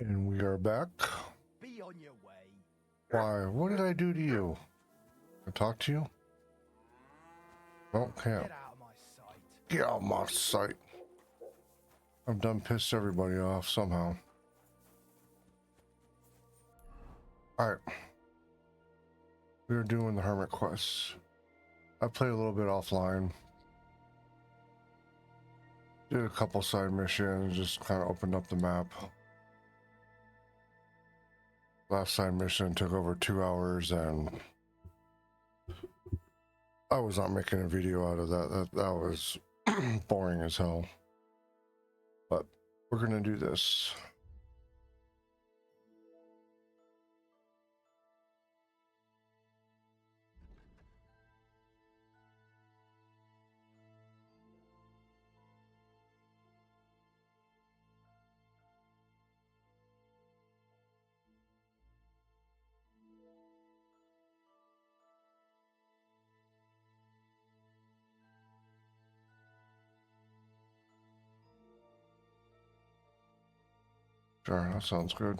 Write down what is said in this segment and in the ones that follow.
And we are back. Be on your way. Why? What did I do to you? I talk to you? Okay. Get out of my sight. Get out of my sight. I've done pissed everybody off somehow. Alright. We're doing the Hermit quest. I played a little bit offline. Did a couple side missions, just kind of opened up the map. Last side mission took over 2 hours and I was not making a video out of that. That was boring as hell. But we're gonna do this. Sure, that sounds good.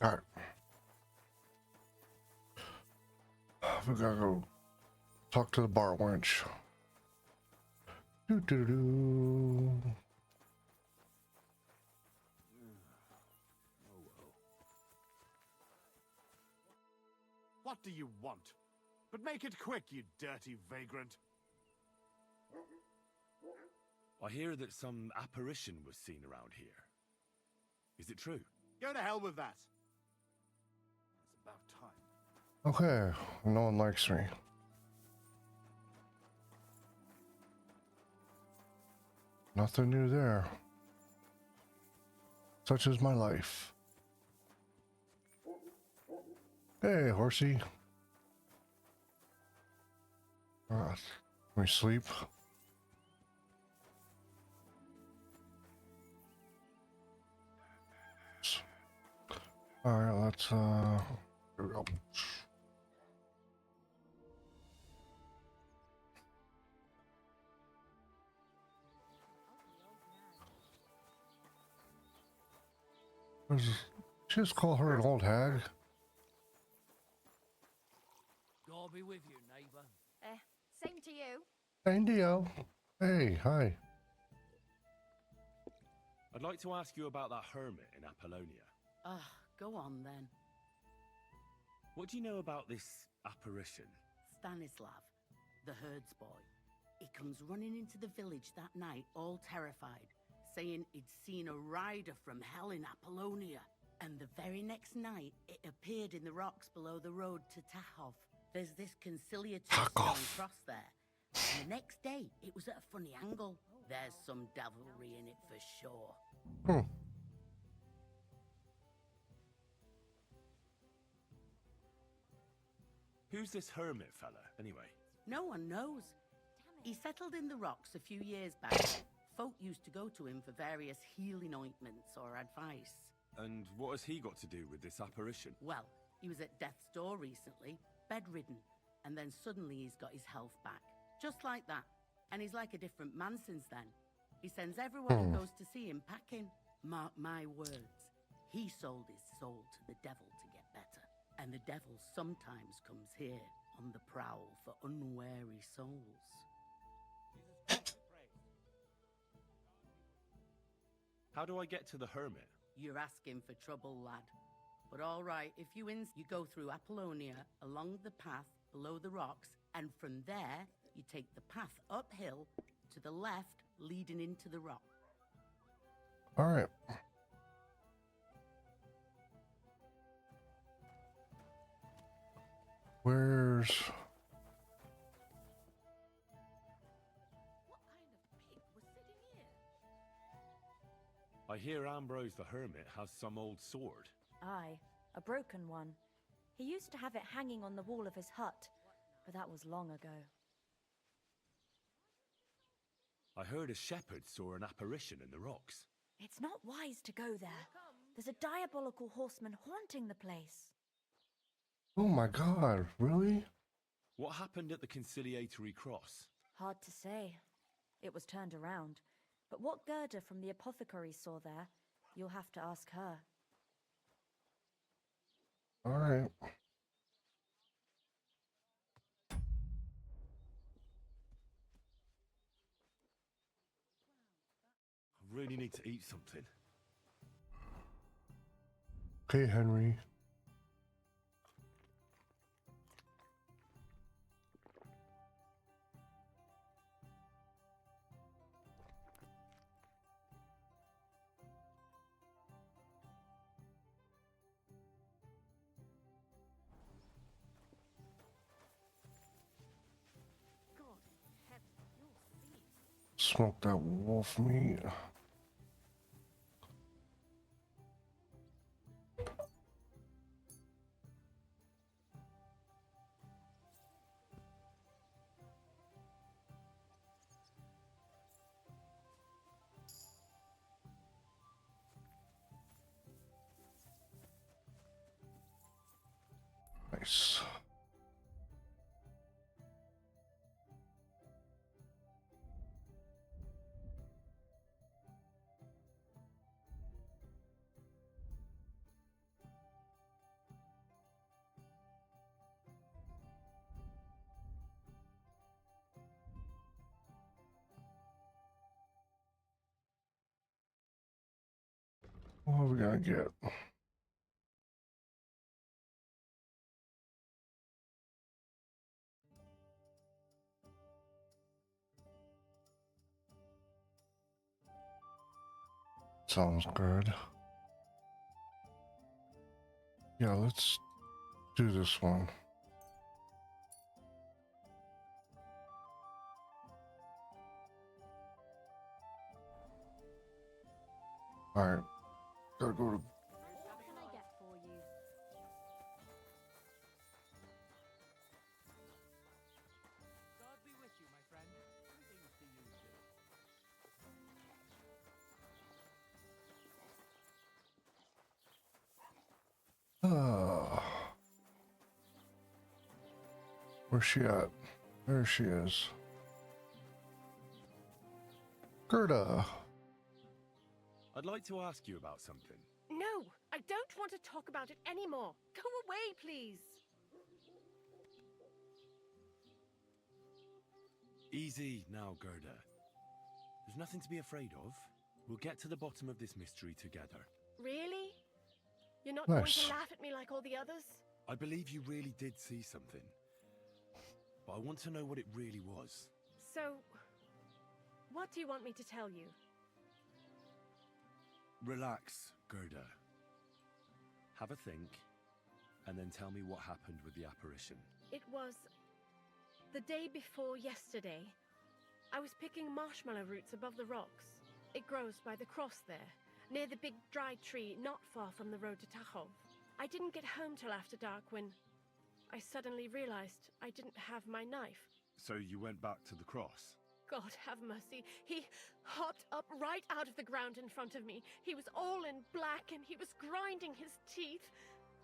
All right. We gotta go talk to the bar wench. Do. What do you want? But make it quick, you dirty vagrant. I hear that some apparition was seen around here. Is it true? Go to hell with that. It's about time. Okay, no one likes me. Nothing new there. Such is my life. Hey, horsey. Can we sleep? Alright, let's here we go. Just call her an old hag. God be with you, neighbor. Same to you. Indio. Hey, hi. I'd like to ask you about that hermit in Apollonia. Go on then. What do you know about this apparition? Stanislav, the herds boy. He comes running into the village that night, all terrified, saying he'd seen a rider from hell in Apollonia. And the very next night, it appeared in the rocks below the road to Tahov. There's this conciliatory stone cross there. And the next day, it was at a funny angle. There's some devilry in it for sure. Who's this hermit fella, anyway? No one knows. He settled in the rocks a few years back. Folk used to go to him for various healing ointments or advice. And what has he got to do with this apparition? Well, he was at death's door recently, bedridden, and then suddenly he's got his health back. Just like that. And he's like a different man since then. He sends everyone who goes to see him packing. Mark my words. He sold his soul to the devil to get better. And the devil sometimes comes here on the prowl for unwary souls. How do I get to the hermit? You're asking for trouble, lad. But all right, if you go through Apollonia, along the path below the rocks, and from there, you take the path uphill to the left, leading into the rock. All right. Where's... What kind of pig was sitting here? I hear Ambrose the hermit has some old sword. Aye, a broken one. He used to have it hanging on the wall of his hut, but that was long ago. I heard a shepherd saw an apparition in the rocks. It's not wise to go there. There's a diabolical horseman haunting the place. Oh my god, really? What happened at the conciliatory cross? Hard to say. It was turned around. But what Gerda from the apothecary saw there, you'll have to ask her. All right. I really need to eat something. Okay, Henry. Smoke that wolf meat. Nice. What are we gonna get? Sounds good. Yeah, let's do this one. All right, gotta go to. What can I get for you? God be with you, my friend. Greetings to you too. Where's she at? There she is. Gerda. I'd like to ask you about something. No, I don't want to talk about it anymore. Go away, please. Easy now, Gerda. There's nothing to be afraid of. We'll get to the bottom of this mystery together. Really? You're not going Nice. to laugh at me like all the others? I believe you really did see something. But I want to know what it really was. So, what do you want me to tell you? Relax, Gerda. Have a think, and then tell me what happened with the apparition. It was the day before yesterday. I was picking marshmallow roots above the rocks. It grows by the cross there, near the big dry tree not far from the road to Tachov. I didn't get home till after dark when I suddenly realized I didn't have my knife. So you went back to the cross? God have mercy. He hopped up right out of the ground in front of me. He was all in black and he was grinding his teeth.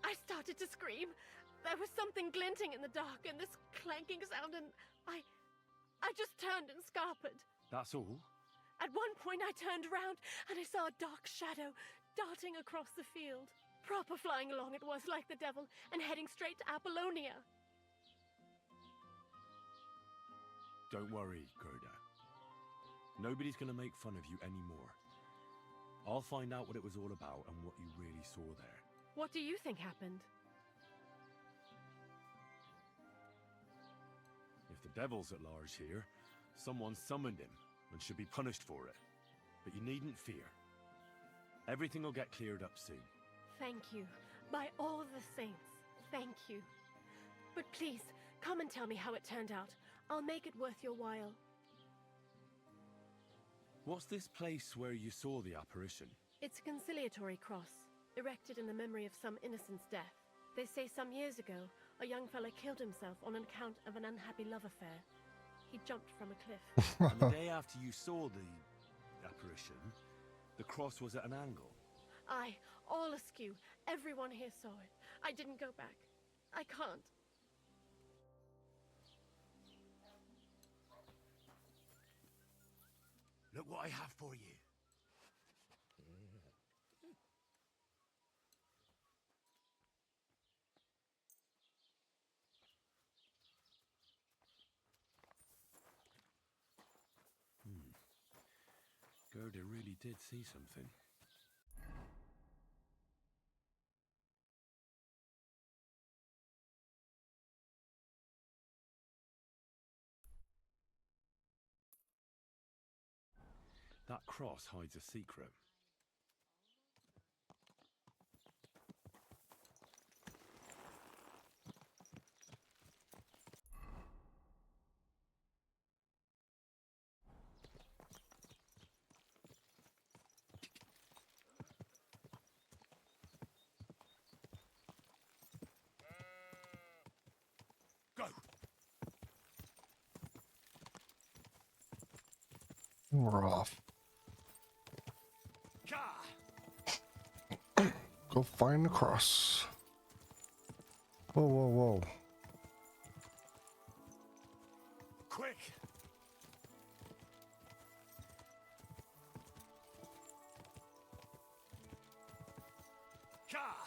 I started to scream. There was something glinting in the dark and this clanking sound, and I just turned and scarpered. That's all? At one point I turned around and I saw a dark shadow darting across the field. Proper flying along it was, like the devil, and heading straight to Apollonia. Don't worry, Gerda. Nobody's gonna make fun of you anymore. I'll find out what it was all about and what you really saw there. What do you think happened? If the devil's at large here, someone summoned him and should be punished for it. But you needn't fear. Everything will get cleared up soon. Thank you. By all the saints, thank you. But please, come and tell me how it turned out. I'll make it worth your while. What's this place where you saw the apparition? It's a conciliatory cross, erected in the memory of some innocent's death. They say some years ago, a young fella killed himself on account of an unhappy love affair. He jumped from a cliff. And the day after you saw the apparition, the cross was at an angle. Aye, all askew. Everyone here saw it. I didn't go back. I can't. what I have for you. Gerda really did see something. That cross hides a secret. Go! We're off. Ka! Go find the cross. Whoa, whoa, whoa. Quick! Ka!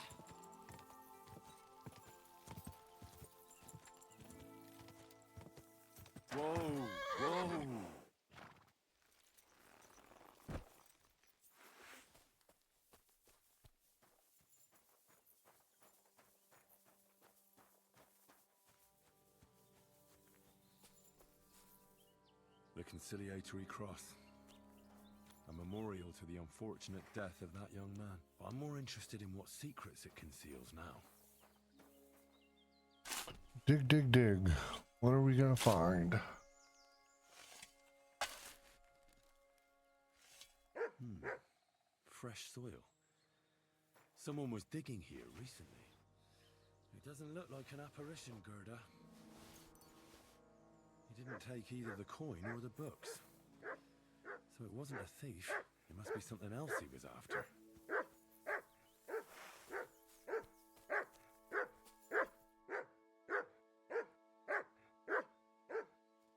Whoa, whoa. The conciliatory cross. A memorial to the unfortunate death of that young man. But I'm more interested in what secrets it conceals now. Dig, dig, dig. What are we gonna find? Fresh soil. Someone was digging here recently. It doesn't look like an apparition, Gerda. He didn't take either the coin or the books. So it wasn't a thief. It must be something else he was after.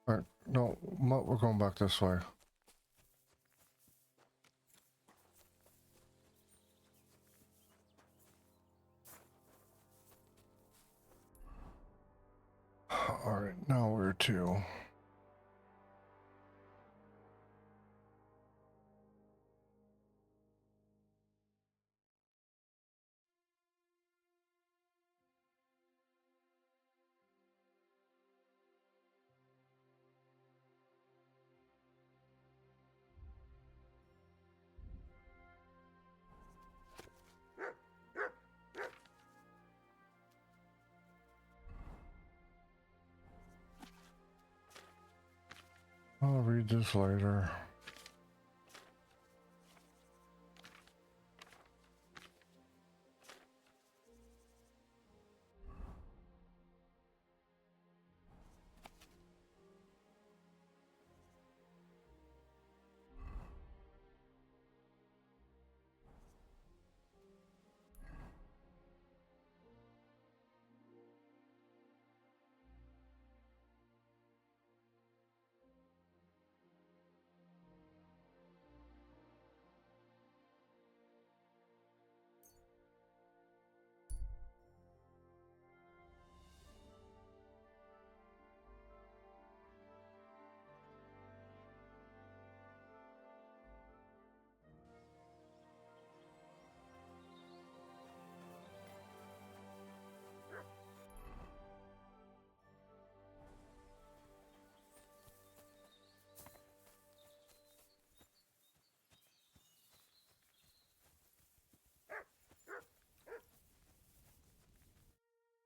Alright, no, we're going back this way. Alright, now where to? I'll read this later.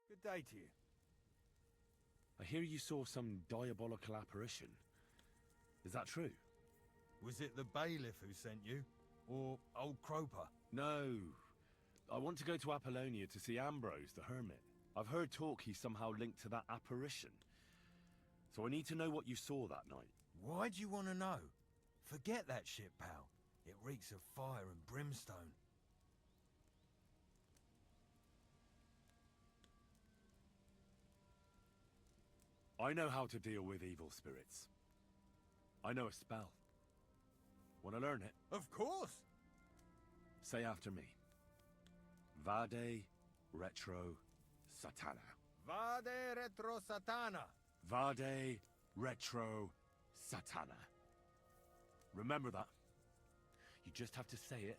Good day to you. I hear you saw some diabolical apparition. Is that true? Was it the bailiff who sent you? Or old Croper? No. I want to go to Apollonia to see Ambrose, the Hermit. I've heard talk he's somehow linked to that apparition. So I need to know what you saw that night. Why do you want to know? Forget that shit, pal. It reeks of fire and brimstone. I know how to deal with evil spirits. I know a spell. Want to learn it? Of course! Say after me. Vade retro satana. Vade retro satana. Vade retro satana. Remember that. You just have to say it,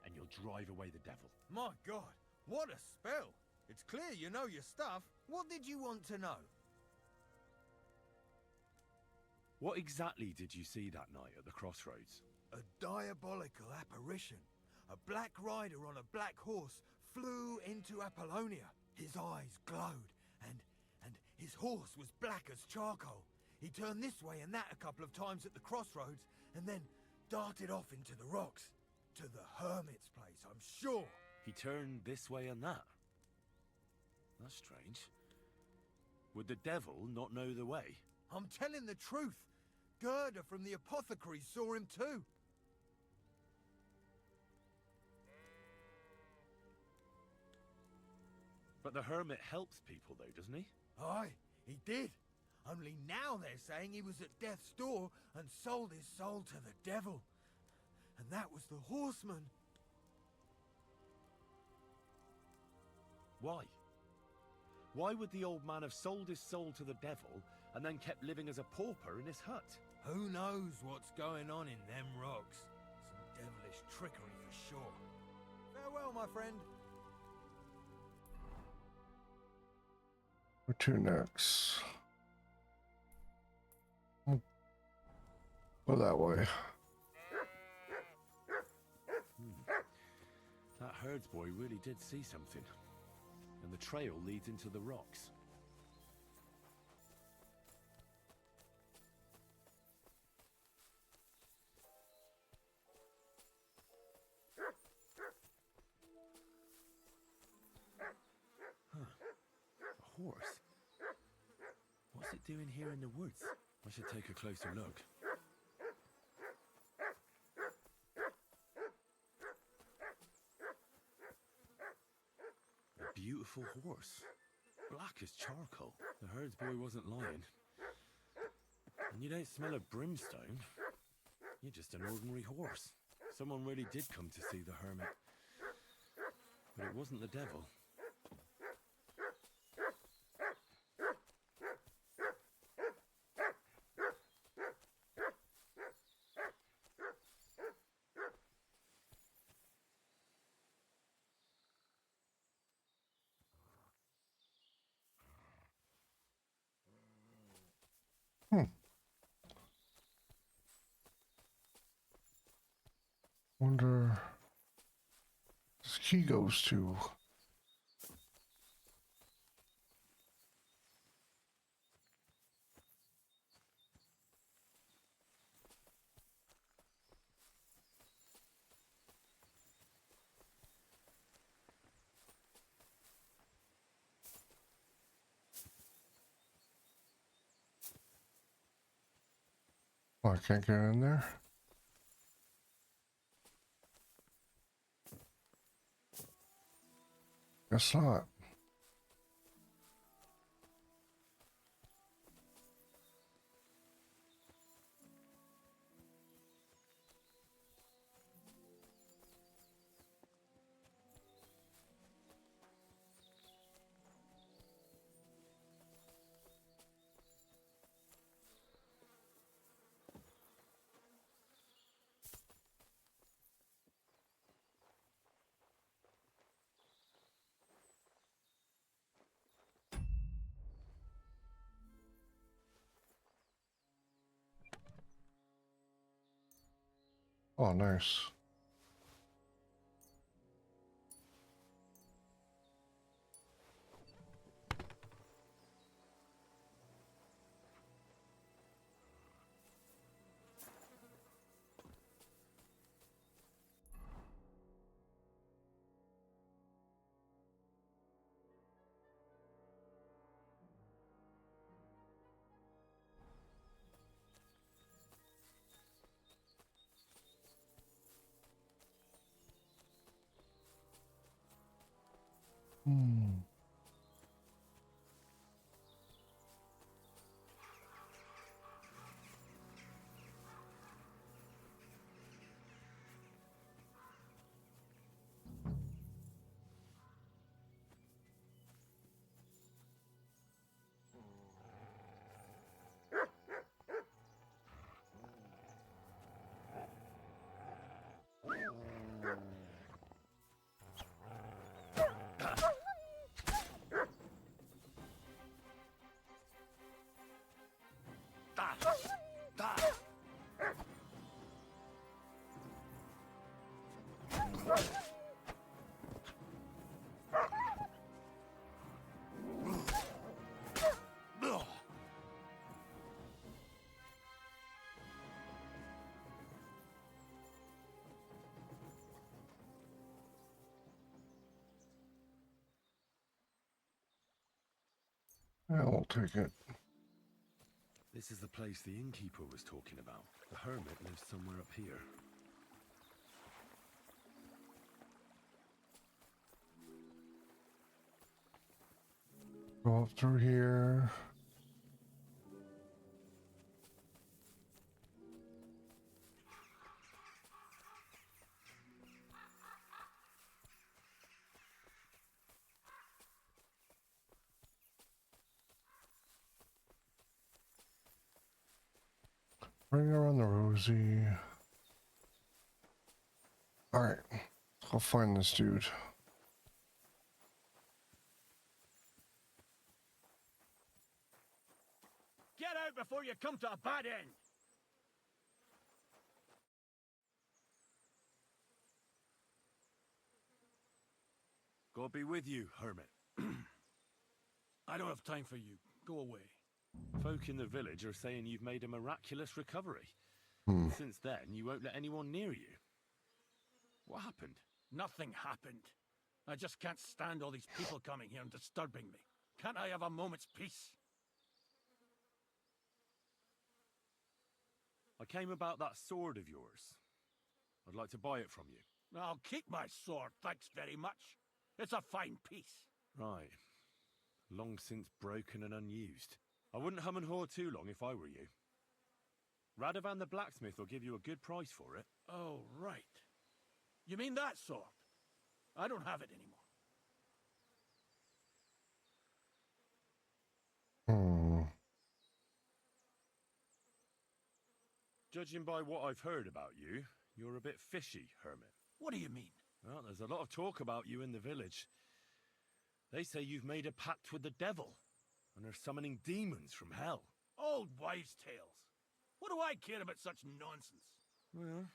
and you'll drive away the devil. My God, what a spell! It's clear you know your stuff. What did you want to know? What exactly did you see that night at the crossroads? A diabolical apparition. A black rider on a black horse flew into Apollonia. His eyes glowed, and his horse was black as charcoal. He turned this way and that a couple of times at the crossroads, and then darted off into the rocks. To the Hermit's place, I'm sure. He turned this way and that. That's strange. Would the devil not know the way? I'm telling the truth. Gerda from the apothecary saw him too. But the hermit helps people though, doesn't he? Aye, he did. Only now they're saying he was at death's door and sold his soul to the devil. And that was the horseman. Why? Why would the old man have sold his soul to the devil and then kept living as a pauper in his hut? Who knows what's going on in them rocks? Some devilish trickery for sure. Farewell, my friend. Where to next? Go that way. That herds boy really did see something. And the trail leads into the rocks. Huh. A horse? What's it doing here in the woods? I should take a closer look. A beautiful horse. Black as charcoal. The herds boy wasn't lying. And you don't smell of brimstone. You're just an ordinary horse. Someone really did come to see the hermit. But it wasn't the devil. Wonder this key goes to. Oh, I can't get in there. Guess not. Oh, nice. Yeah, we'll take it. This is the place the innkeeper was talking about. The hermit lives somewhere up here. Go up through here. Bring her on the Rosie. Alright, I'll find this dude. Get out before you come to a bad end! God be with you, Hermit. I don't have time for you. Go away. Folk in the village are saying you've made a miraculous recovery. Since then, you won't let anyone near you. What happened? Nothing happened. I just can't stand all these people coming here and disturbing me. Can't I have a moment's peace? I came about that sword of yours. I'd like to buy it from you. I'll keep my sword, thanks very much. It's a fine piece. Right. Long since broken and unused. I wouldn't hum and haw too long if I were you. Radovan the blacksmith will give you a good price for it. Oh, right. You mean that sword? I don't have it anymore. Judging by what I've heard about you, you're a bit fishy, Hermit. What do you mean? Well, there's a lot of talk about you in the village. They say you've made a pact with the devil, and are summoning demons from hell. Old wives' tales. What do I care about such nonsense? Well,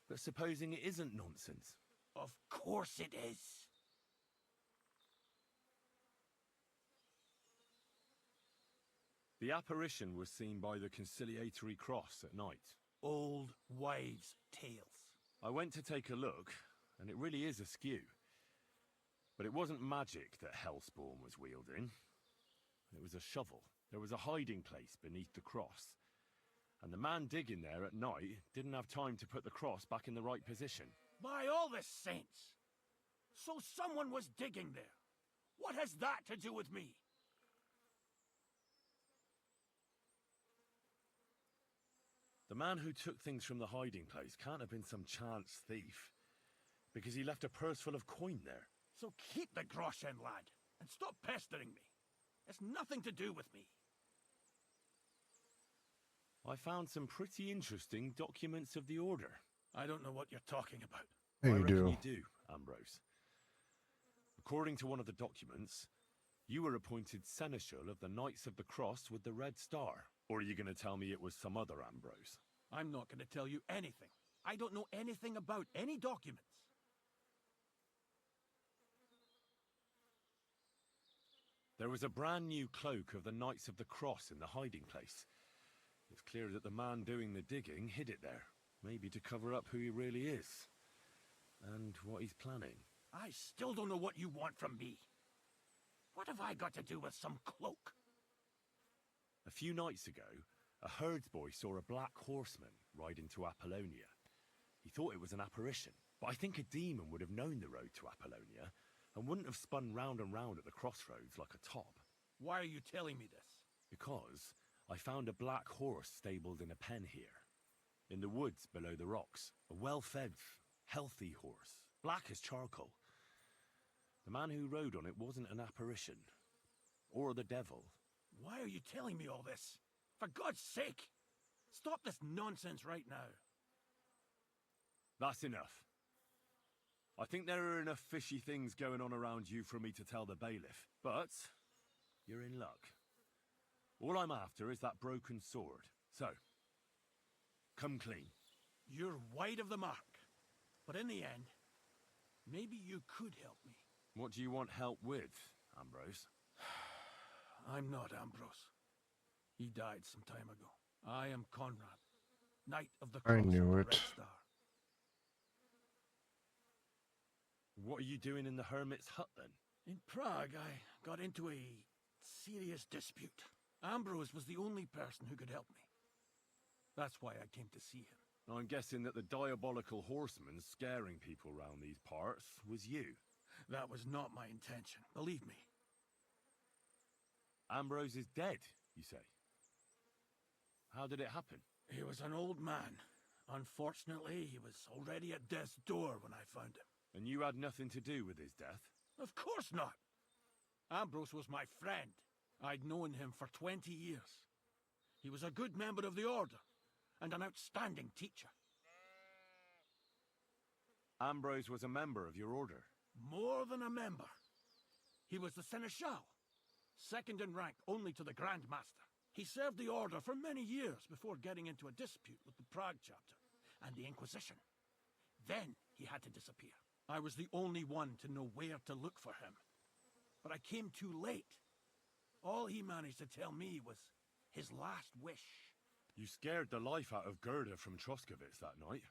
but supposing it isn't nonsense? Of course it is. The apparition was seen by the conciliatory cross at night. Old wives' tales. I went to take a look, and it really is askew. But it wasn't magic that Hellspawn was wielding. It was a shovel. There was a hiding place beneath the cross. And the man digging there at night didn't have time to put the cross back in the right position. By all the saints! So someone was digging there. What has that to do with me? The man who took things from the hiding place can't have been some chance thief, because he left a purse full of coin there. So keep the groschen, lad, and stop pestering me. It's nothing to do with me. I found some pretty interesting documents of the Order. I don't know what you're talking about. Yeah, I you reckon do. you do, Ambrose. According to one of the documents, you were appointed Seneschal of the Knights of the Cross with the Red Star. Or are you going to tell me it was some other Ambrose? I'm not going to tell you anything. I don't know anything about any documents. There was a brand new cloak of the Knights of the Cross in the hiding place. It's clear that the man doing the digging hid it there, maybe to cover up who he really is, and what he's planning. I still don't know what you want from me. What have I got to do with some cloak? A few nights ago, a herdsboy saw a black horseman ride into Apollonia. He thought it was an apparition, but I think a demon would have known the road to Apollonia and wouldn't have spun round and round at the crossroads like a top. Why are you telling me this? Because I found a black horse stabled in a pen here, in the woods below the rocks. A well-fed, healthy horse, black as charcoal. The man who rode on it wasn't an apparition, or the devil. Why are you telling me all this? For God's sake! Stop this nonsense right now. That's enough. I think there are enough fishy things going on around you for me to tell the bailiff, but you're in luck. All I'm after is that broken sword. So, come clean. You're wide of the mark. But in the end, maybe you could help me. What do you want help with, Ambrose? I'm not Ambrose. He died some time ago. I am Conrad, Knight of the Cross I knew of the it. Red Star. What are you doing in the Hermit's hut, then? In Prague, I got into a serious dispute. Ambrose was the only person who could help me. That's why I came to see him. I'm guessing that the diabolical horseman scaring people round these parts was you. That was not my intention, believe me. Ambrose is dead, you say? How did it happen? He was an old man. Unfortunately, he was already at death's door when I found him. And you had nothing to do with his death? Of course not. Ambrose was my friend. I'd known him for 20 years. He was a good member of the Order, and an outstanding teacher. Ambrose was a member of your order? More than a member. He was the Seneschal, second in rank only to the Grand Master. He served the Order for many years before getting into a dispute with the Prague chapter and the Inquisition. Then he had to disappear. I was the only one to know where to look for him. But I came too late. All he managed to tell me was his last wish. You scared the life out of Gerda from Troskovitz that night.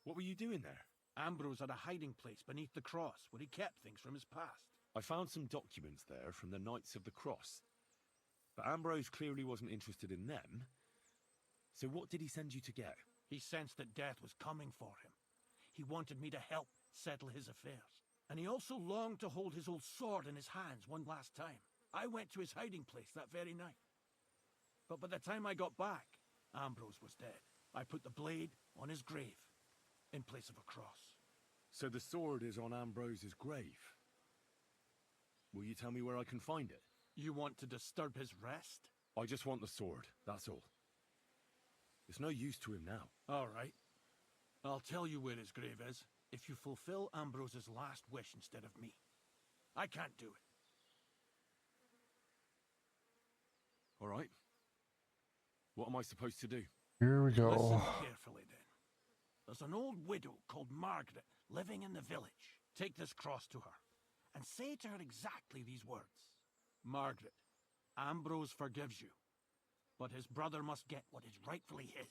What were you doing there? Ambrose had a hiding place beneath the cross where he kept things from his past. I found some documents there from the Knights of the Cross. But Ambrose clearly wasn't interested in them. So what did he send you to get? He sensed that death was coming for him. He wanted me to help settle his affairs. And he also longed to hold his old sword in his hands one last time. I went to his hiding place that very night. But by the time I got back, Ambrose was dead. I put the blade on his grave, in place of a cross. So the sword is on Ambrose's grave. Will you tell me where I can find it? You want to disturb his rest? I just want the sword, that's all. It's no use to him now. All right. I'll tell you where his grave is, if you fulfill Ambrose's last wish instead of me. I can't do it. All right. What am I supposed to do? Here we go. Listen carefully, then. There's an old widow called Margaret living in the village. Take this cross to her, and say to her exactly these words. Margaret, Ambrose forgives you, but his brother must get what is rightfully his.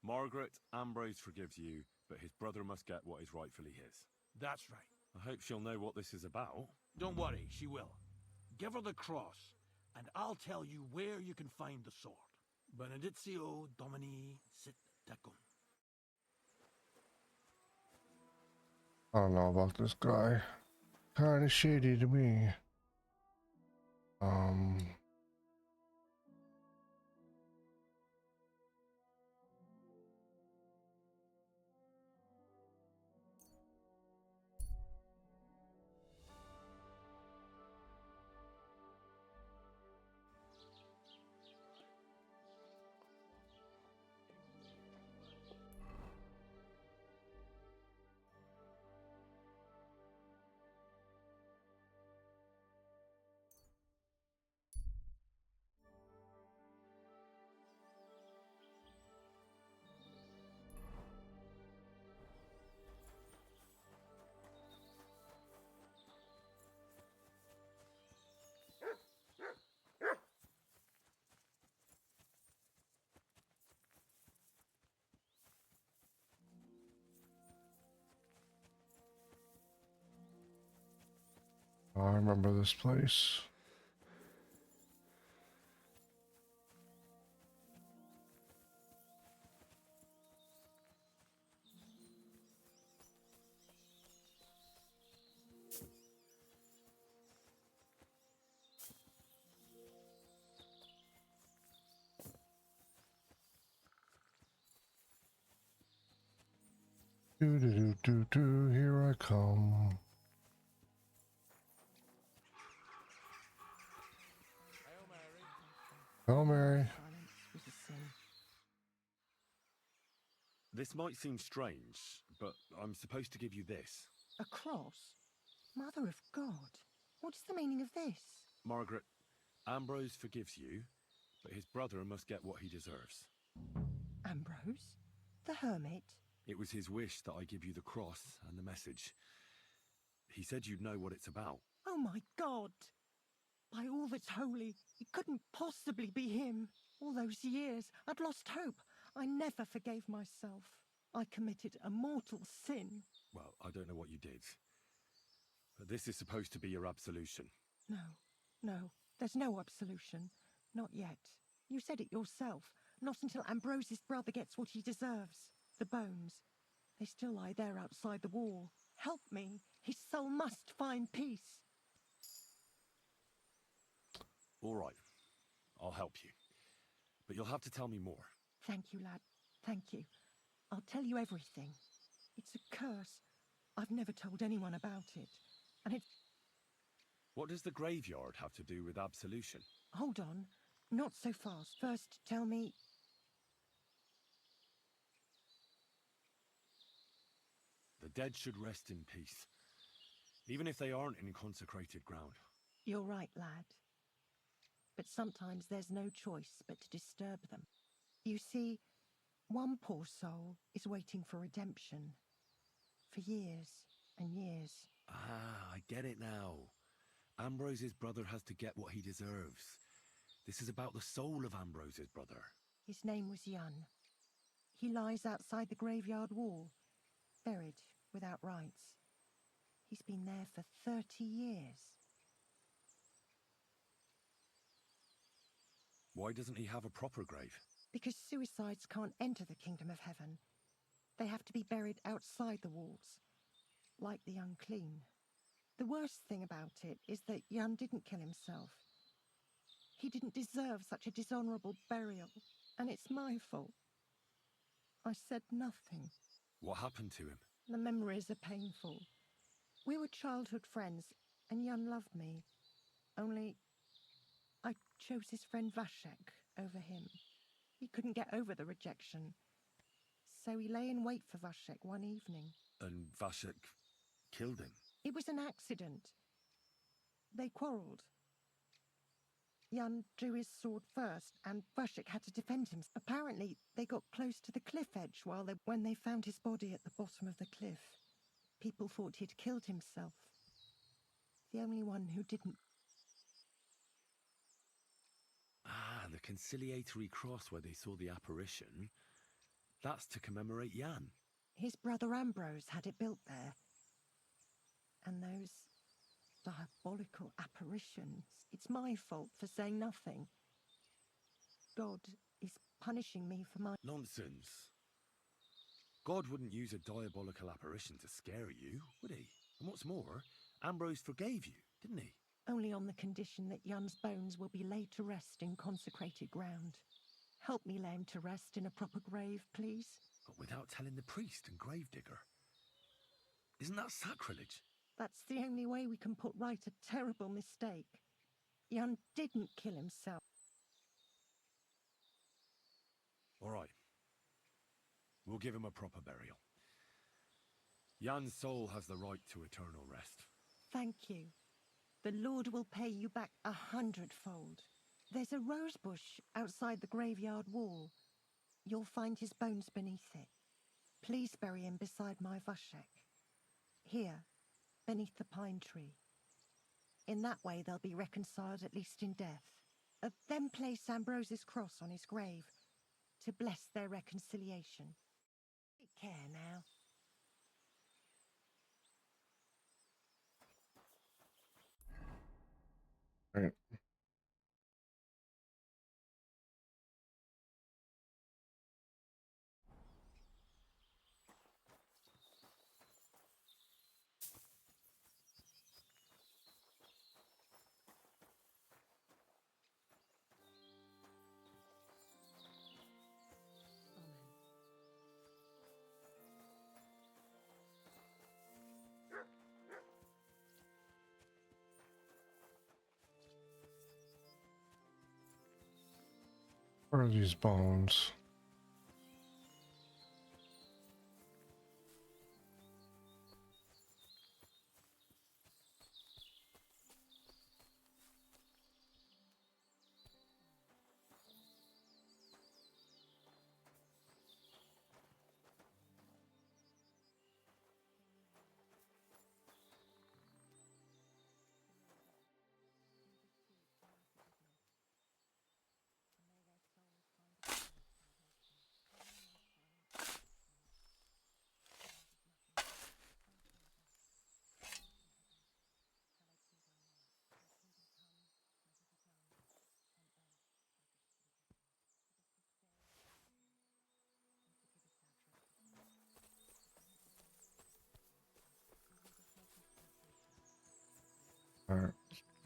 Margaret, Ambrose forgives you, but his brother must get what is rightfully his. That's right. I hope she'll know what this is about. Don't worry, she will. Give her the cross, and I'll tell you where you can find the sword. Benedictio Domini sit tecum. I don't know about this guy. Kind of shady to me. I remember this place. Do do do do do, here I come. Oh, Mary. This might seem strange, but I'm supposed to give you this. A cross? Mother of God, what is the meaning of this? Margaret, Ambrose forgives you, but his brother must get what he deserves. Ambrose? The Hermit? It was his wish that I give you the cross and the message. He said you'd know what it's about. Oh my God! By all that's holy, it couldn't possibly be him. All those years, I'd lost hope. I never forgave myself. I committed a mortal sin. Well, I don't know what you did. But this is supposed to be your absolution. No, no. There's no absolution. Not yet. You said it yourself. Not until Ambrose's brother gets what he deserves. The bones. They still lie there outside the wall. Help me. His soul must find peace. All right. I'll help you. But you'll have to tell me more. Thank you, lad. Thank you. I'll tell you everything. It's a curse. I've never told anyone about it. And it's... What does the graveyard have to do with absolution? Hold on. Not so fast. First, tell me... The dead should rest in peace. Even if they aren't in consecrated ground. You're right, lad. But sometimes there's no choice but to disturb them. You see, one poor soul is waiting for redemption. For years and years. Ah, I get it now. Ambrose's brother has to get what he deserves. This is about the soul of Ambrose's brother. His name was Yun. He lies outside the graveyard wall, buried without rites. He's been there for 30 years. Why doesn't he have a proper grave? Because suicides can't enter the kingdom of heaven. They have to be buried outside the walls, like the unclean. The worst thing about it is that Yun didn't kill himself. He didn't deserve such a dishonorable burial, and it's my fault. I said nothing. What happened to him? The memories are painful. We were childhood friends, and Yun loved me. Only, I chose his friend Vashek over him. He couldn't get over the rejection. So he lay in wait for Vashek one evening. And Vashek killed him? It was an accident. They quarrelled. Yun drew his sword first, and Vashek had to defend him. Apparently, they got close to the cliff edge when they found his body at the bottom of the cliff. People thought he'd killed himself. The only one who didn't. Ah, the conciliatory cross where they saw the apparition. That's to commemorate Jan. His brother Ambrose had it built there. And those diabolical apparitions. It's my fault for saying nothing. God is punishing me for my... Nonsense. God wouldn't use a diabolical apparition to scare you, would he? And what's more, Ambrose forgave you, didn't he? Only on the condition that Yun's bones will be laid to rest in consecrated ground. Help me lay him to rest in a proper grave, please. But without telling the priest and gravedigger. Isn't that sacrilege? That's the only way we can put right a terrible mistake. Yun didn't kill himself. All right. We'll give him a proper burial. Jan's soul has the right to eternal rest. Thank you. The Lord will pay you back 100-fold. There's a rose bush outside the graveyard wall. You'll find his bones beneath it. Please bury him beside my Vashek. Here, beneath the pine tree. In that way they'll be reconciled, at least in death. Then place Ambrose's cross on his grave to bless their reconciliation. Take care now. Right. Where are these bones?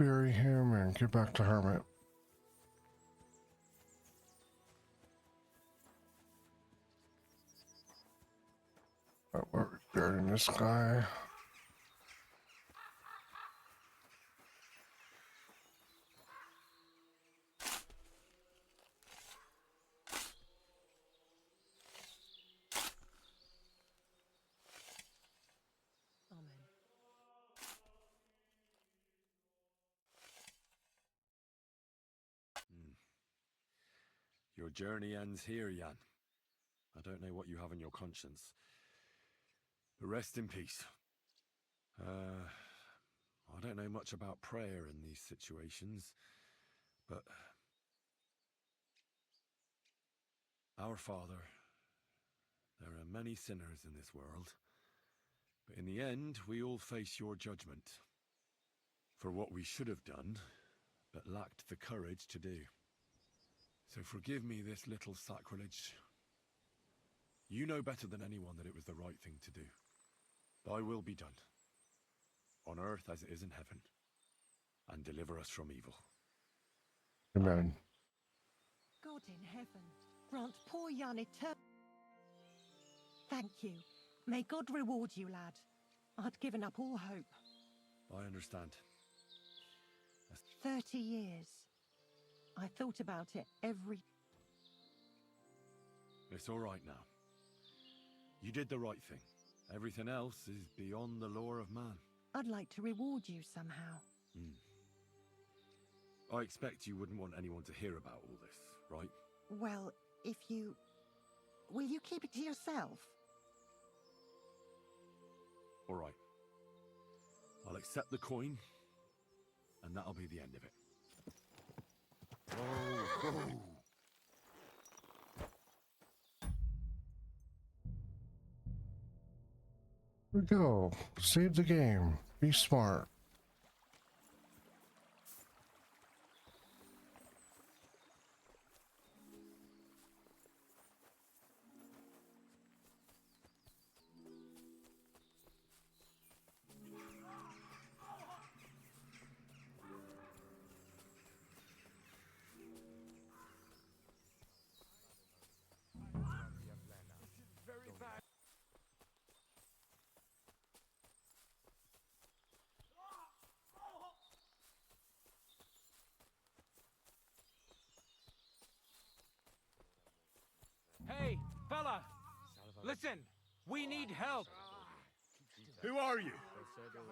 bury him and get back to Hermit. We're burying this guy. Amen. Your journey ends here, Jan. I don't know what you have on your conscience. But rest in peace. I don't know much about prayer in these situations, but our Father, there are many sinners in this world, but in the end, we all face your judgment for what we should have done, but lacked the courage to do. So forgive me this little sacrilege. You know better than anyone that it was the right thing to do. Thy will be done, on earth as it is in heaven, and deliver us from evil. Amen. God in heaven, grant poor Jan eternal. Thank you. May God reward you, lad. I'd given up all hope. I understand. 30 years. I thought about it every... It's all right now. You did the right thing. Everything else is beyond the law of man. I'd like to reward you somehow. I expect you wouldn't want anyone to hear about all this, right? Well, if you... Will you keep it to yourself? All right. I'll accept the coin, and that'll be the end of it. Whoa, whoa. Here we go. Save the game. Be smart. Hey, fella! Listen! We need help! Who are you?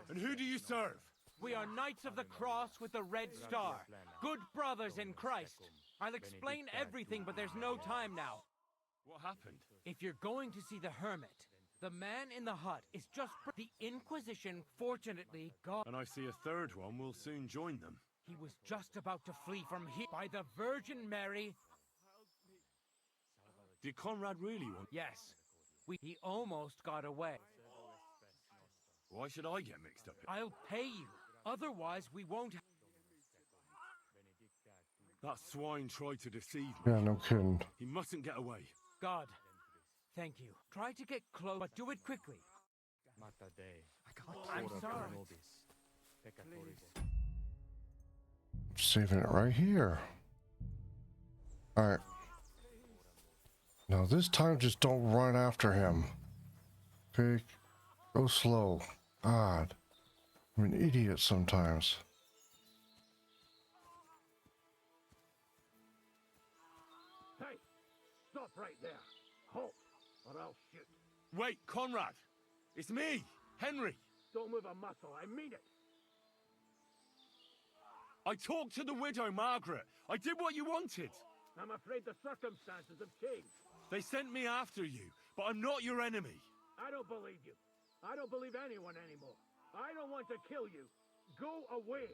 And who do you serve? We are Knights of the Cross with the Red Star. Good brothers in Christ. I'll explain everything, but there's no time now. What happened? If you're going to see the Hermit, the man in the hut is just... The Inquisition, fortunately, got... And I see a third one will soon join them. He was just about to flee from here by the Virgin Mary. Did Conrad really want... Yes. He almost got away. Why should I get mixed up in... I'll pay you. Otherwise, we won't... That swine tried to deceive me. Yeah, no kidding. He mustn't get away. God, thank you. Try to get close, but do it quickly. I'm sorry. Saving it right here. Alright. Now this time just don't run after him. Okay? Go slow. God. I'm an idiot sometimes. Hey! Stop right there! Halt, or I'll shoot. Wait, Conrad! It's me, Henry! Don't move a muscle, I mean it! I talked to the widow, Margaret. I did what you wanted. I'm afraid the circumstances have changed. They sent me after you, but I'm not your enemy. I don't believe you. I don't believe anyone anymore. I don't want to kill you. Go away.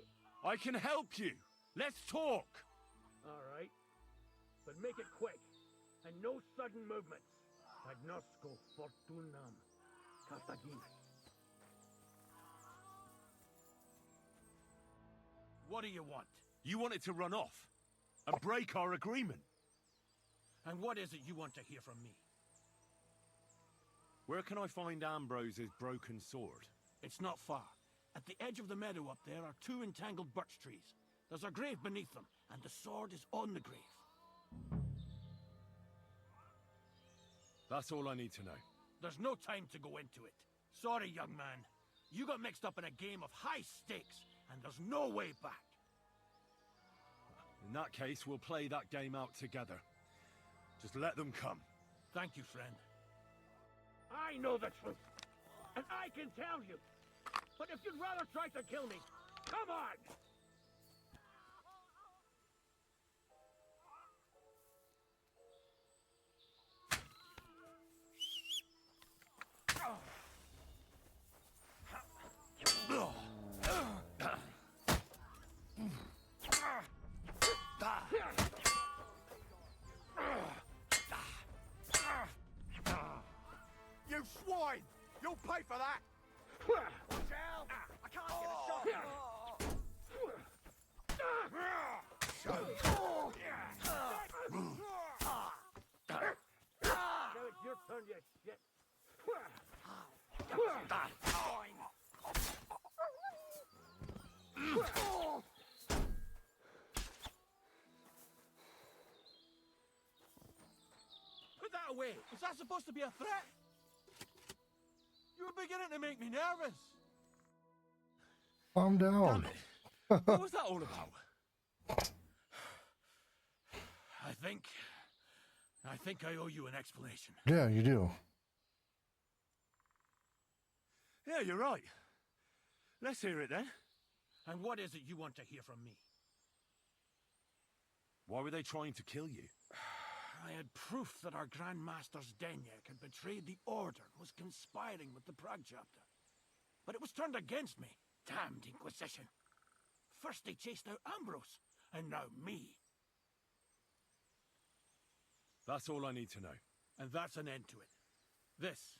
I can help you. Let's talk. All right. But make it quick. And no sudden movements. Agnosco fortunam. Cartagina. What do you want? You wanted to run off and break our agreement. And what is it you want to hear from me? Where can I find Ambrose's broken sword? It's not far. At the edge of the meadow up there are 2 entangled birch trees. There's a grave beneath them, and the sword is on the grave. That's all I need to know. There's no time to go into it. Sorry, young man. You got mixed up in a game of high stakes, and there's no way back. In that case, we'll play that game out together. Just let them come. Thank you, friend. I know the truth, and I can tell you. But if you'd rather try to kill me, come on! You swine! You'll pay for that! Watch out! I can't get a shot here! Now it's your turn, you shit! Put that away! Was that supposed to be a threat? You were beginning to make me nervous. Calm down. Damn it. What was that all about? I think I owe you an explanation. Yeah, you do. Yeah, you're right. Let's hear it then. And what is it you want to hear from me? Why were they trying to kill you? I had proof that our Grand Master Zdeněk had betrayed the Order and was conspiring with the Prague chapter. But it was turned against me. Damned Inquisition. First they chased out Ambrose, and now me. That's all I need to know. And that's an end to it. This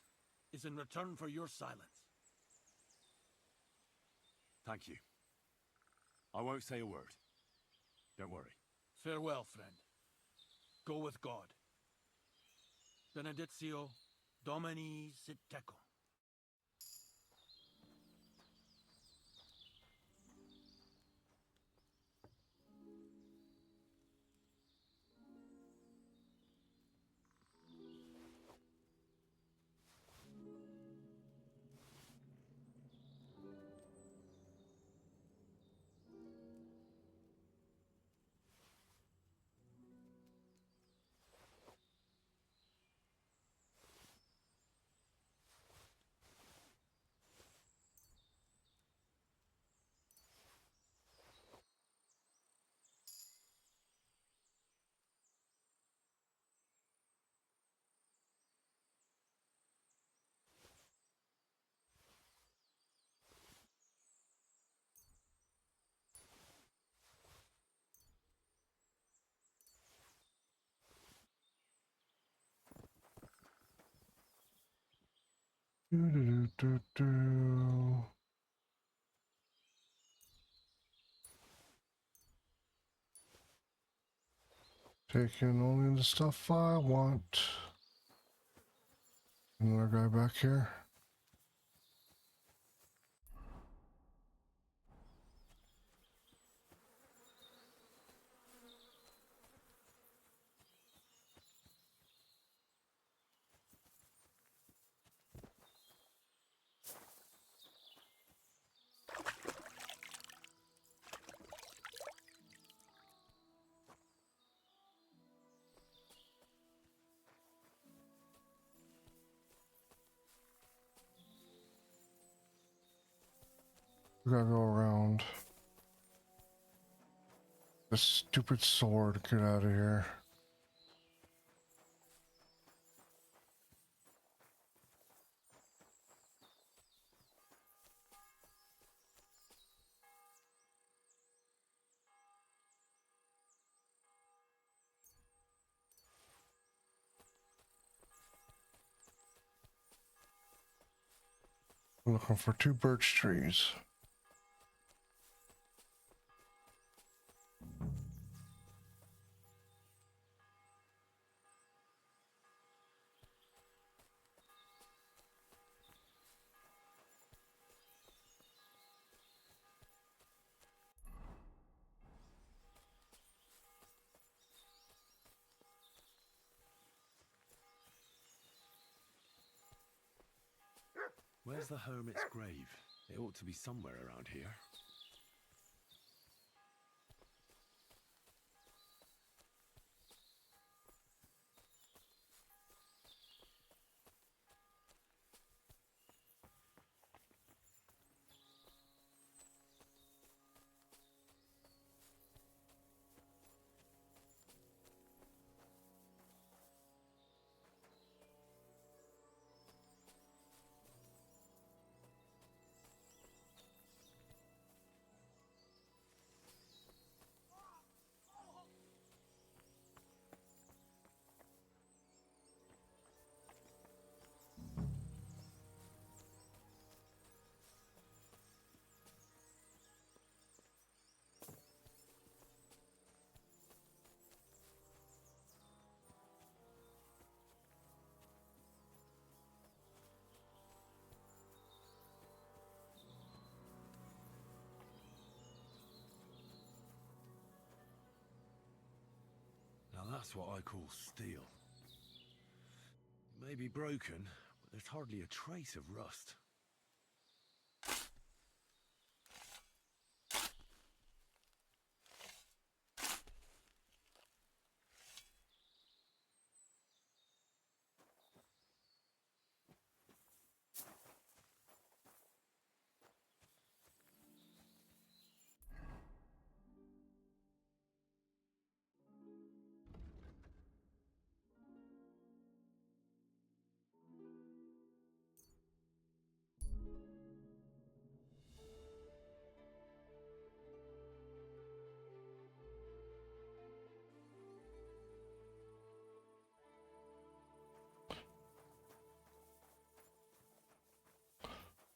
is in return for your silence. Thank you. I won't say a word. Don't worry. Farewell, friend. Go with God. Benedictio Domini sit tecum. Taking only the stuff I want. Another guy back here. We gotta go around. This stupid sword, get out of here. I'm looking for 2 birch trees. Where's the Hermit's grave? It ought to be somewhere around here. Now that's what I call steel. It may be broken, but there's hardly a trace of rust.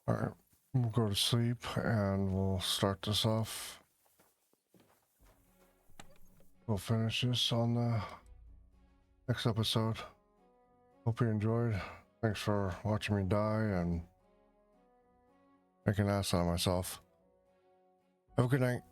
Alright, we'll go to sleep and we'll start this off. We'll finish this on the next episode. Hope you enjoyed. Thanks for watching me die and make an ass out of myself. Have a good night.